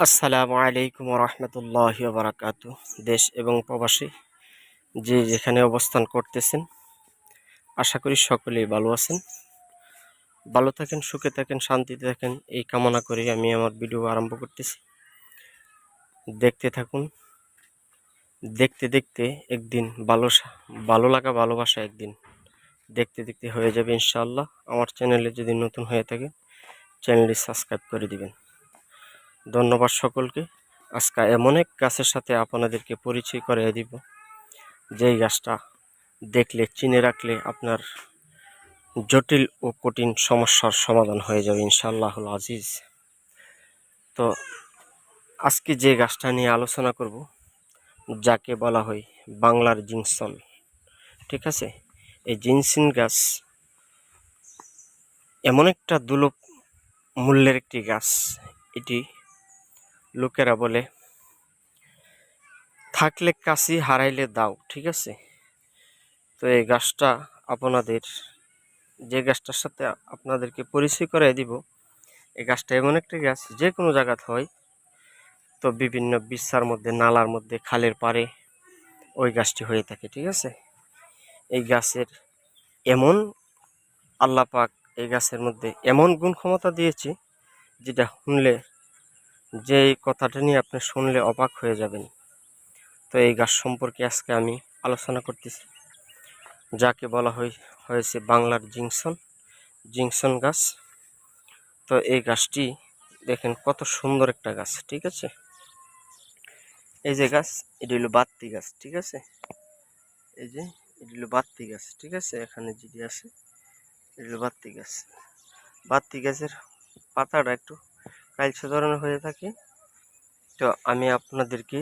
আসসালামু আলাইকুম রহমতুল্লাহি বারাকাতু। দেশ এবং প্রবাসী যে যেখানে অবস্থান করতেছেন, আশা করি সকলেই ভালো আছেন। ভালো থাকেন, সুখে থাকেন, শান্তিতে থাকেন, এই কামনা করি আমি আমার ভিডিও আরম্ভ করতেছি। দেখতে থাকুন। দেখতে দেখতে একদিন ভালো লাগা ভালোবাসা একদিন দেখতে দেখতে হয়ে যাবে ইনশাআল্লাহ। আমার চ্যানেলে যদি নতুন হয়ে থাকে, চ্যানেলটি সাবস্ক্রাইব করে দিবেন। ধন্যবাদ সকলকে। আজকে এমন এক গাছের সাথে আপনাদেরকে পরিচয় করিয়ে দিব, যেই গাছটা দেখলে চিনে রাখলে আপনার জটিল ও কঠিন সমস্যার সমাধান হয়ে যাবে ইনশাআল্লাহুল আজিজ। তো আজকে যে গাছটা নিয়ে আলোচনা করব, যাকে বলা হয় বাংলার জিনসন। ঠিক আছে, এই জিনসিন গাছ এমন একটা দুর্লভ মূল্যের একটি গাছ। এটি লোকেরা বলে থাকলে কাশি, হারাইলে দাও। ঠিক আছে, তো এই গাছটা যে গাছটার সাথে আপনাদেরকে পরিচয় করে দিব, এই গাছটা এমন একটি গাছ যে কোনো জায়গাতে হয়। তো বিভিন্ন বিছার মধ্যে, নালার মধ্যে, খালের পাড়ে ওই গাছটি হয়ে থাকে। ঠিক আছে, এই গাছের এমন আল্লাহ পাক এই গাছের মধ্যে এমন গুণ ক্ষমতা দিয়েছে, যেটা শুনলে, যে এই কথাটা নিয়ে আপনি শুনলে অবাক হয়ে যাবেন। তো এই গাছ সম্পর্কে আজকে আমি আলোচনা করতেছি, যাকে বলা হয়েছে বাংলার জিংসন গাছ। তো এই গাছটি দেখেন কত সুন্দর একটা গাছ। ঠিক আছে, এই যে গাছ, এটি হলো বাত্তি গাছ। ঠিক আছে, এই যে এটি হলো বাত্তি গাছ। ঠিক আছে, এখানে যেটি আছে এটি হলো বাত্তি গাছ। বাত্তি গাছের পাতাটা একটু কালচে ধরনের হয়ে থাকে। তো আমি আপনাদেরকে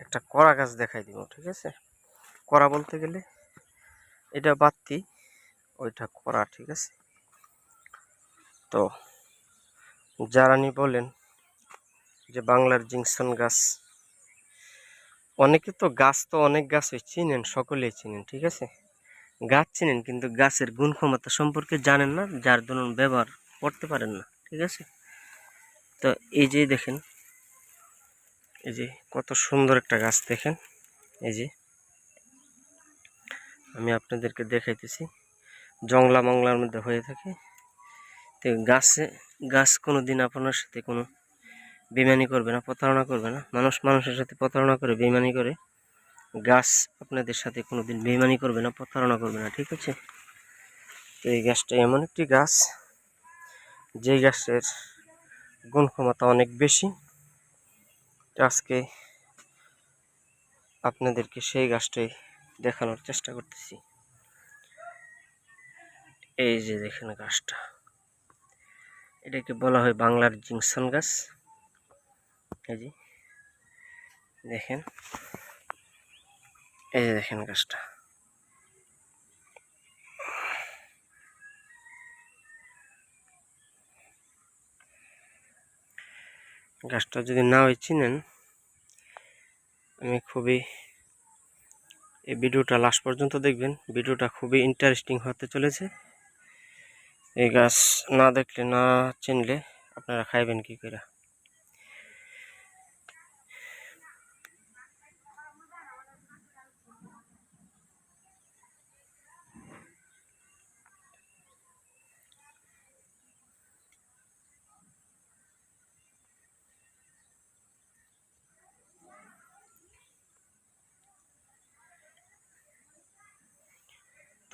একটা কড়া গাছ দেখাই দিব। ঠিক আছে, কড়া বলতে গেলে এটা বাত্তি, ওইটা কড়া। ঠিক আছে, তো যারা বলেন যে বাংলার জিংসন গাছ, অনেকে তো অনেক গাছই চিনেন, সকলেই চিনেন। ঠিক আছে, গাছ চিনেন কিন্তু গাছের গুণ ক্ষমতা সম্পর্কে জানেন না, যার দরুন ব্যবহার করতে পারেন না। ঠিক আছে, তো এই যে দেখেন, এই যে কত সুন্দর একটা গাছ দেখেন। এই যে আমি আপনাদেরকে দেখাইতেছি, জংলা মংলার মধ্যে হয়ে থাকে। তো গাছ কোনো দিন আপনার সাথে কোনো বেইমানি করবে না, প্রতারণা করবে না। মানুষের সাথে প্রতারণা করে, বেইমানি করে। গাছ আপনাদের সাথে কোনোদিন বেইমানি করবে না, প্রতারণা করবে না। ঠিক আছে, তো এই গাছটা এমন একটি গাছ, যে গাছের গুণ ক্ষমতা অনেক বেশি। তো আজকে আপনাদেরকে সেই গাছটাই দেখানোর চেষ্টা করতেছি। এই যে দেখেন গাছটা, এটাকে বলা হয় বাংলার জিংসন গাছ। এই যে দেখেন, এই যে দেখেন গাছটা। গাছটা যদি না চিনেন, এই ভিডিওটা লাস্ট পর্যন্ত দেখবেন। ভিডিওটা খুবই ইন্টারেস্টিং হতে চলেছে। এই গাছ না দেখলে, না চিনলে আপনারা খাইবেন কি করে?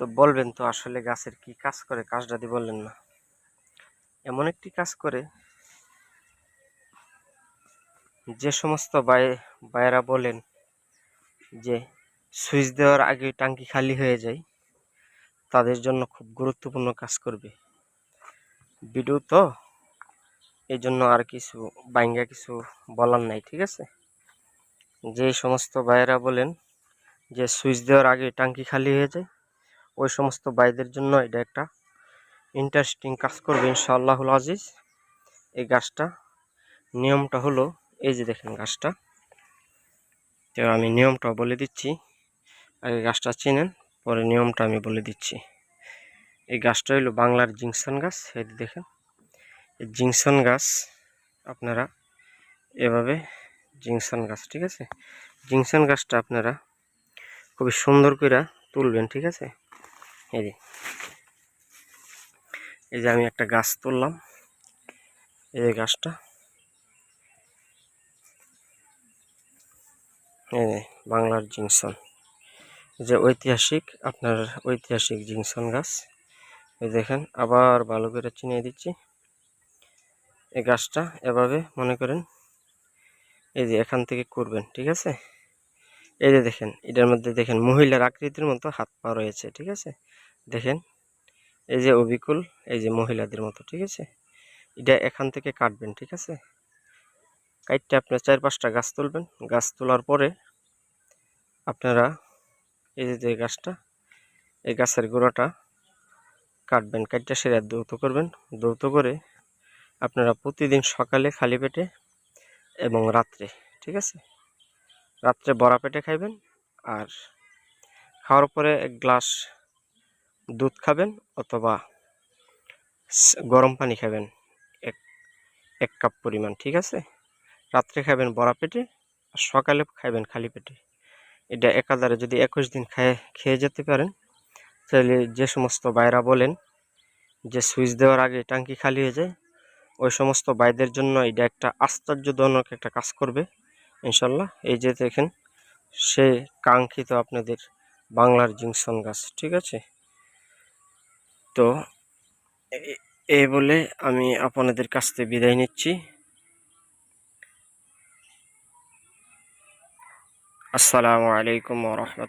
তো বলবেন তো আসলে গাছের কি কাজ করে, কাজটা দিয়ে বললেন না। এমন একটি কাজ করে, যে সমস্ত ভাইয়েরা বলেন যে সুইচ দেওয়ার আগে টাঙ্কি খালি হয়ে যায়, তাদের জন্য খুব গুরুত্বপূর্ণ কাজ করবে। ভিডিও তো এই জন্য আর কিছু বলার নাই। ঠিক আছে, যে সমস্ত ভাইয়েরা বলেন যে সুইচ দেওয়ার আগে টাঙ্কি খালি হয়ে যায়, ওই সমস্ত ভাইদের জন্য এটা একটা ইন্টারেস্টিং কাজ করবে ইনশাআল্লাহুল আজিজ। এই গাছটা নিয়মটা হলো, এই যে দেখেন গাছটা। তো আমি নিয়মটা বলে দিচ্ছি, আগে গাছটা চেনেন, পরে নিয়মটা আমি বলে দিচ্ছি। এই গাছটা হলো বাংলার জিংসন গাছ। এই দেখেন, এই জিংসন গাছ আপনারা এভাবে জিংসন গাছ, ঠিক আছে, জিংসন গাছটা আপনারা খুবই সুন্দর করে তুলবেন, ঠিক আছে। এই যে আমি একটা গাছ তুললাম, এই যে গাছটা, এই যে বাংলার জিংসন, যে ঐতিহাসিক আপনার ঐতিহাসিক জিংসন গাছ। এই দেখেন, আবার ভালো করে চিনিয়ে দিচ্ছি। এই গাছটা এভাবে মনে করেন এই যে এখান থেকে করবেন, ঠিক আছে। এই যে দেখেন, এটার মধ্যে দেখেন মহিলার আকৃতির মতো হাত পা রয়েছে, ঠিক আছে। দেখেন এই যে অবিকুল, এই যে মহিলাদের মতো, ঠিক আছে। এটা এখান থেকে কাটবেন, ঠিক আছে। কাটতে আপনার 4-5টা গাছ তুলবেন। গাছ তোলার পরে আপনারা এই যে গাছটা, এই গাছের গোড়াটা কাটবেন, কাটটা সেরা দ্রুত করবেন। দ্রুত করে আপনারা প্রতিদিন সকালে খালি পেটে এবং রাত্রে, ঠিক আছে, রাত্রে ভরা পেটে খাইবেন। আর খাওয়ার পরে 1 গ্লাস দুধ খাবেন অথবা গরম পানি খাবেন 1 কাপ পরিমাণ, ঠিক আছে। রাত্রে খাবেন ভরা পেটে, আর সকালে খাবেন খালি পেটে। এটা একাধারে যদি 21 দিন খেয়ে যেতে পারেন, তাহলে যে সমস্ত ভাইরা বলেন যে সুইচ দেওয়ার আগে ট্যাঙ্কি খালি হয়ে যায়, ওই সমস্ত ভাইদের জন্য এটা একটা আশ্চর্যজনক একটা কাজ করবে ইনশাল্লাহ। এই যে দেখেন, সে কাঙ্ক্ষিত আপনাদের বাংলার জিংসন গাছ, ঠিক আছে। তো এই বলে আমি আপনাদের কাছ থেকে বিদায় নিচ্ছি। আসসালামু আলাইকুম ওয়া রাহমাতুল্লাহ।